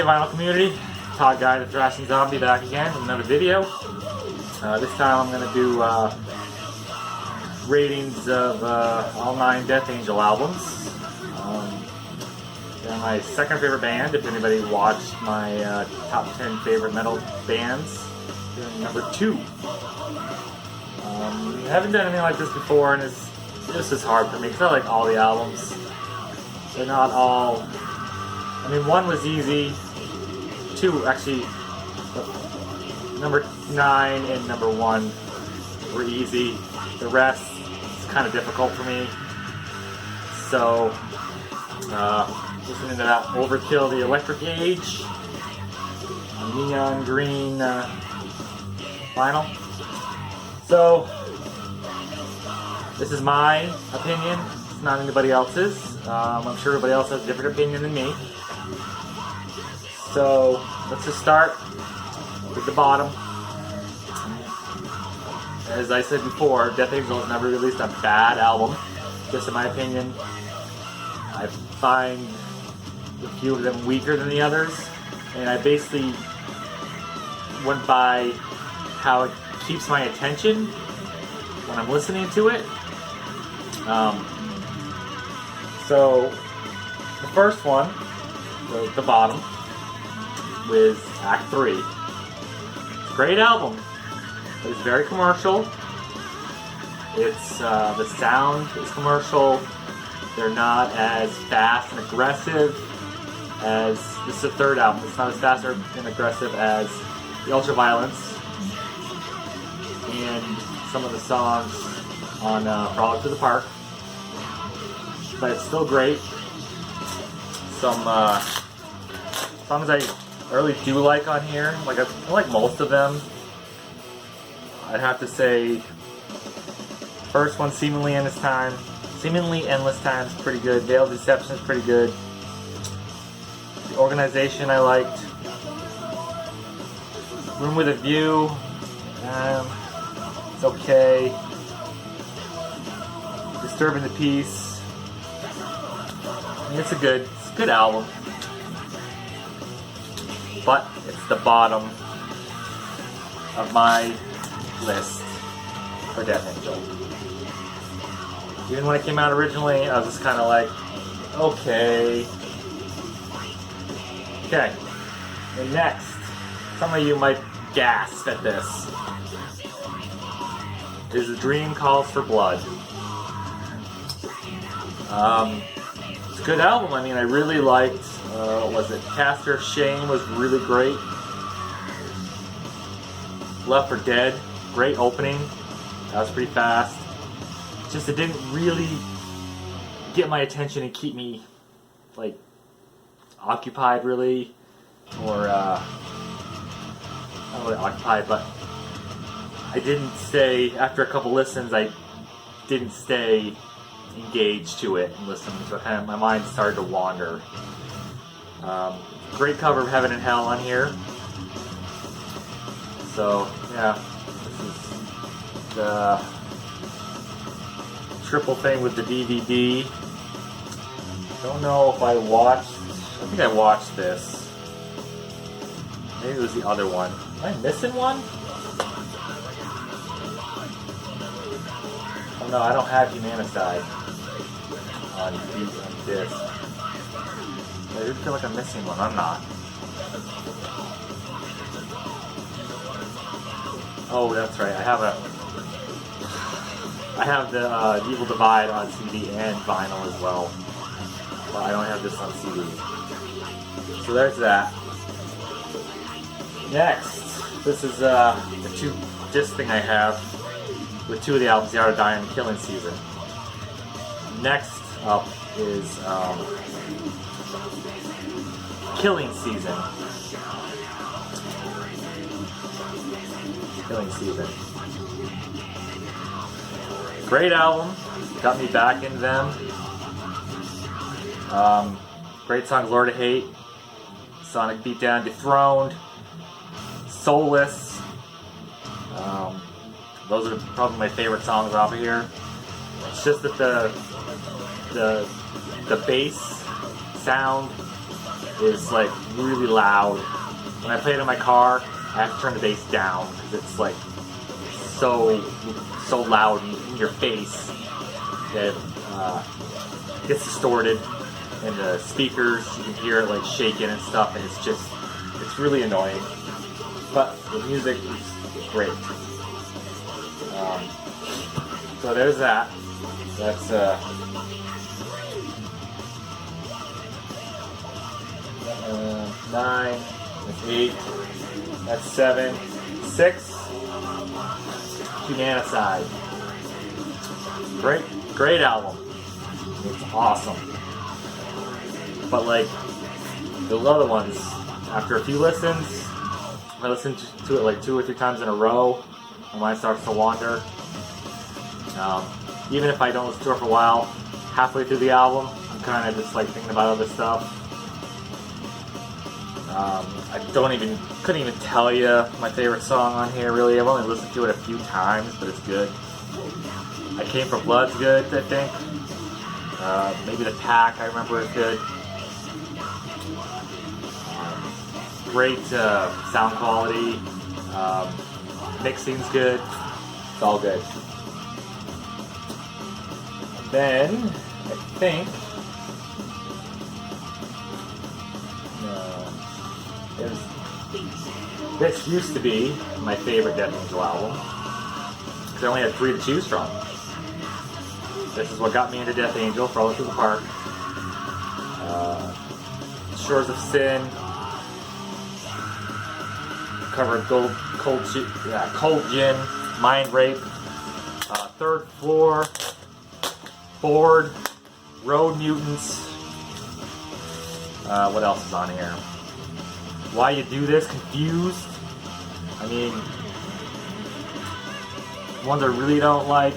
Vinyl community, Todd Guy the Thrashing Zombie back again with another video. This time I'm going to do ratings of all 9 Death Angel albums. They're my second favorite band. If anybody watched my top 10 favorite metal bands, they're number 2. I haven't done anything like this before, and this is hard for me because I like all the albums. They're not all. I mean, 1 was easy. 2, actually, number 9 and number 1 were easy. The rest is kind of difficult for me. So, listening to that Overkill, the Electric Age, neon green vinyl. So, this is my opinion. It's not anybody else's. I'm sure everybody else has a different opinion than me. So, let's just start with the bottom. As I said before, Death Angel has never released a bad album, just in my opinion. I find a few of them weaker than the others, and I basically went by how it keeps my attention when I'm listening to it. So, the first one, the bottom, was Act 3. Great album, but it's very commercial. It's the sound is commercial. They're not as fast and aggressive as this is the third album. It's not as fast and aggressive as the Ultraviolence and some of the songs on Frolic Through the Park, but it's still great. Some songs I really do like on here. Like I like most of them. I'd have to say, first one, Seemingly Endless Time, is pretty good. Veiled Deception is pretty good. The Organization I liked. Room with a View, it's okay. Disturbing the Peace, I mean, it's a good album. But it's the bottom of my list for Death Angel. Even when it came out originally, I was just kind of like, okay. Okay. And next, some of you might gasp at this, is A Dream Calls for Blood. It's a good album. I mean, I really liked, was it Caster Shane was really great. Left for Dead, great opening. That was pretty fast. Just it didn't really get my attention and keep me like occupied really, or not really occupied, but I didn't stay, after a couple listens, I didn't stay engaged to it and listening to it. Kind of, my mind started to wander. Great cover of Heaven and Hell on here. So, yeah, this is the triple thing with the DVD. Don't know if I watched, I think I watched this. Maybe it was the other one. Am I missing one? Oh no, I don't have Humanicide on disc. I do feel like I'm missing one. I'm not. Oh, that's right. I have the Evil Divide on CD and vinyl as well. But I don't have this on CD. So there's that. Next, this is the 2 disc thing I have with 2 of the albums, The Art of Dying and Killing Season. Next up is Killing Season. Killing Season. Great album. Got me back into them. Great songs, Lord of Hate, Sonic Beatdown, Dethroned, Soulless. Those are probably my favorite songs off of here. It's just that the bass sound is like really loud. When I play it in my car, I have to turn the bass down because it's like so loud in your face that it gets distorted, and the speakers, you can hear it like shaking and stuff, and it's really annoying. But the music is great. So there's that. That's 9, that's 8, that's 7, 6. Humanicide. Great album. It's awesome. But like the other ones, after a few listens, I listen to it like 2 or 3 times in a row. My mind starts to wander. Even if I don't listen to it for a while, halfway through the album, I'm kind of just like thinking about other stuff. I couldn't even tell you my favorite song on here really. I've only listened to it a few times, but it's good. I Came for Blood's good, I think. Maybe The Pack, I remember, is good. Great sound quality. Mixing's good. It's all good. Then, I think, this used to be my favorite Death Angel album, because I only had 3 to choose from. This is what got me into Death Angel, Crawling Through the Park. Shores of Sin, covered Cold Gin, Mind Rape, Third Floor, Bored, Road Mutants. What else is on here? Why You Do This, Confused. I mean, ones I really don't like,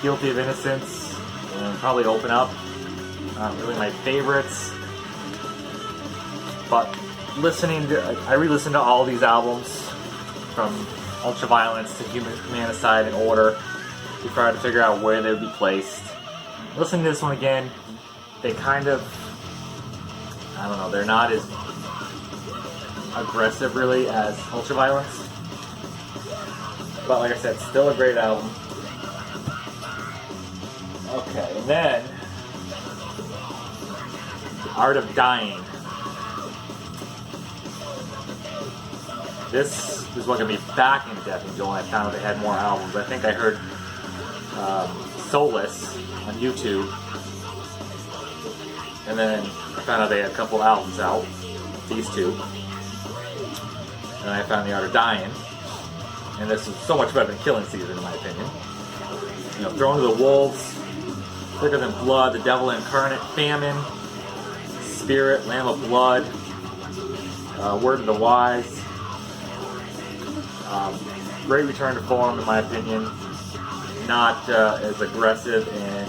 Guilty of Innocence, and probably Open Up. Not really my favorites. But I re-listened to all these albums from Ultraviolence to Humanicide in order to try to figure out where they would be placed. Listening to this one again, they kind of, I don't know, they're not as aggressive really as Ultraviolence. But like I said, still a great album. Okay, and then The Art of Dying. This is what got me back into Death Angel, and I found out they had more albums. I think I heard Soulless on YouTube, and then I found out they had a couple albums out, these 2, and I found The Art of Dying, and this is so much better than Killing Season in my opinion. You know, Thrown to the Wolves, Thicker Than Blood, The Devil Incarnate, Famine, Spirit, Lamb of Blood, Word of the Wise. Great return to form in my opinion. Not as aggressive and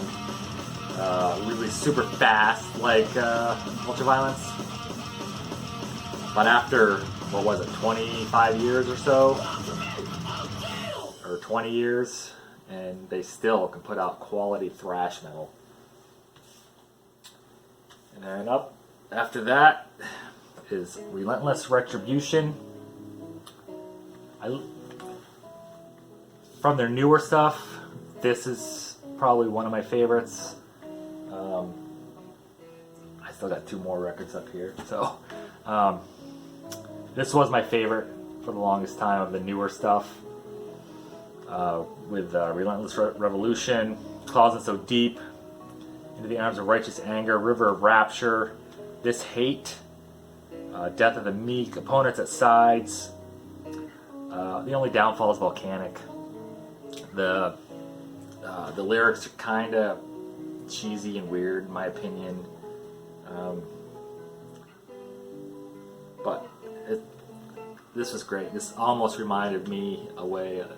really super fast like Ultraviolence. But after, 25 years or so? Or 20 years, and they still can put out quality thrash metal. And then up after that is Relentless Retribution. From their newer stuff, this is probably one of my favorites. I still got 2 more records up here, so this was my favorite for the longest time of the newer stuff. With Relentless Revolution, Closet So Deep, Into the Arms of Righteous Anger, River of Rapture, This Hate, Death of the Meek, Opponents at Sides. The only downfall is Volcanic. The lyrics are kind of cheesy and weird in my opinion. But this was great. This almost reminded me in a way of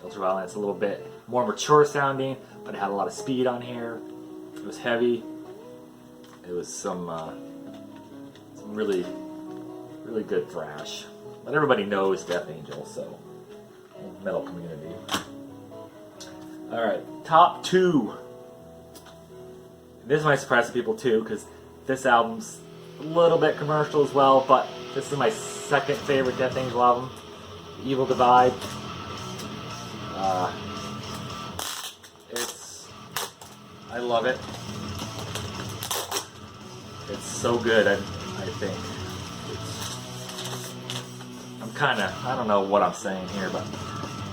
Ultraviolence. A little bit more mature sounding, but it had a lot of speed on here. It was heavy. It was some really good thrash. But everybody knows Death Angel, so metal community. All right, top 2 This might surprise some people too, because this album's a little bit commercial as well, but this is my second favorite Death Angel album, Evil Divide. I love it. It's so good, I think. I don't know what I'm saying here, but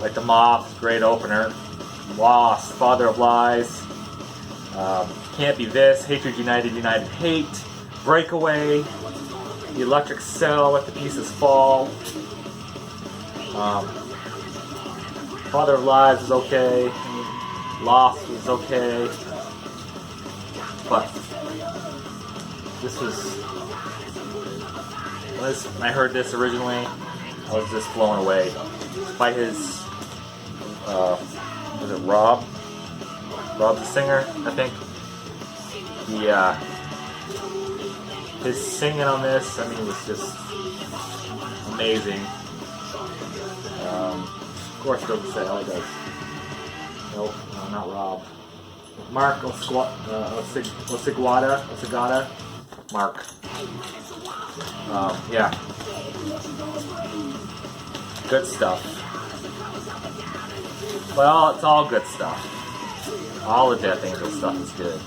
like the Moth, great opener. Lost, Father of Lies, Can't Be This, Hatred United, United Hate, Breakaway, The Electric Cell, Let the Pieces Fall. Father of Lies was okay. Lost was okay. But this was, when I heard this originally, I was just blown away by his, was it Rob? Rob the singer, I think. His singing on this, I mean, was just amazing. Of course, it doesn't say how it does. Nope, no, not Rob. Mark Osigada. Mark. Yeah. Good stuff. But it's all good stuff. All the Death Angel stuff is good.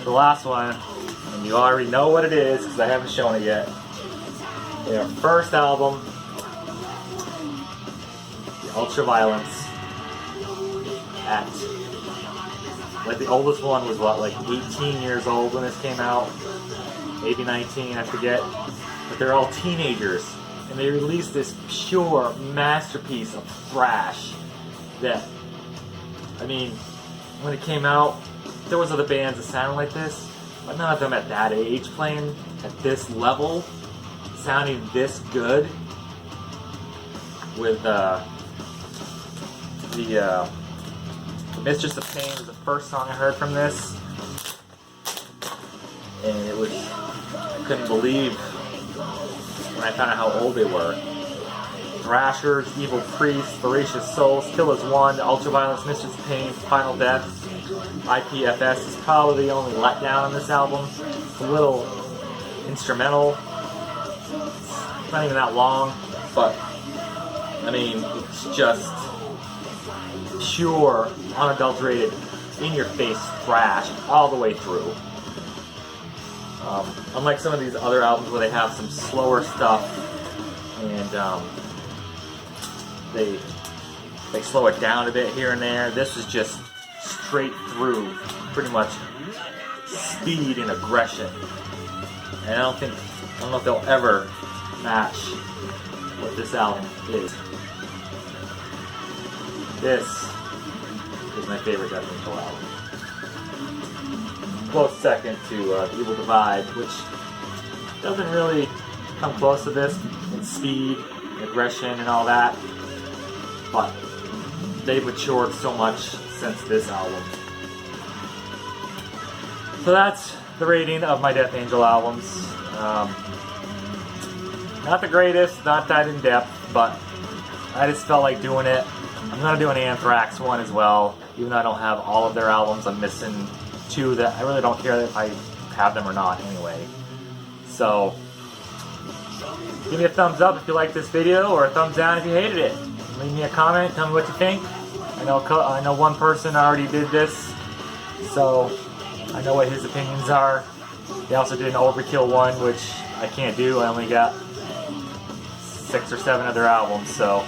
The last one, and you already know what it is because I haven't shown it yet. Their first album, Ultraviolence, like the oldest one was what, like 18 years old when this came out, maybe 19, I forget. But they're all teenagers, and they released this pure masterpiece of thrash that, I mean, when it came out, there was other bands that sounded like this, but none of them at that age playing at this level, sounding this good with the Mistress of Pain was the first song I heard from this, and it was, I couldn't believe when I found out how old they were. Thrashers, Evil Priests, Voracious Souls, Kill As One, Ultraviolence, Mistress of Pain, Final Death, IPFS is probably the only letdown on this album. It's a little instrumental. It's not even that long, but I mean, it's just pure, unadulterated, in-your-face thrash all the way through. Unlike some of these other albums where they have some slower stuff and they slow it down a bit here and there, this is just straight through, pretty much speed and aggression. And I don't know if they'll ever match what this album is. This is my favorite Death Angel album. Close second to Evil Divide, which doesn't really come close to this in speed, aggression, and all that. But they've matured so much since this album. So that's the rating of my Death Angel albums. Not the greatest, not that in depth, but I just felt like doing it. I'm gonna do an Anthrax one as well, even though I don't have all of their albums. I'm missing two that I really don't care if I have them or not anyway. So give me a thumbs up if you like this video, or a thumbs down if you hated it. Leave me a comment, tell me what you think. I know one person already did this, so I know what his opinions are. They also did an Overkill one, which I can't do. I only got 6 or 7 of their albums, so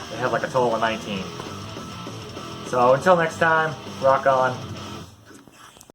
they have like a total of 19. So until next time, rock on.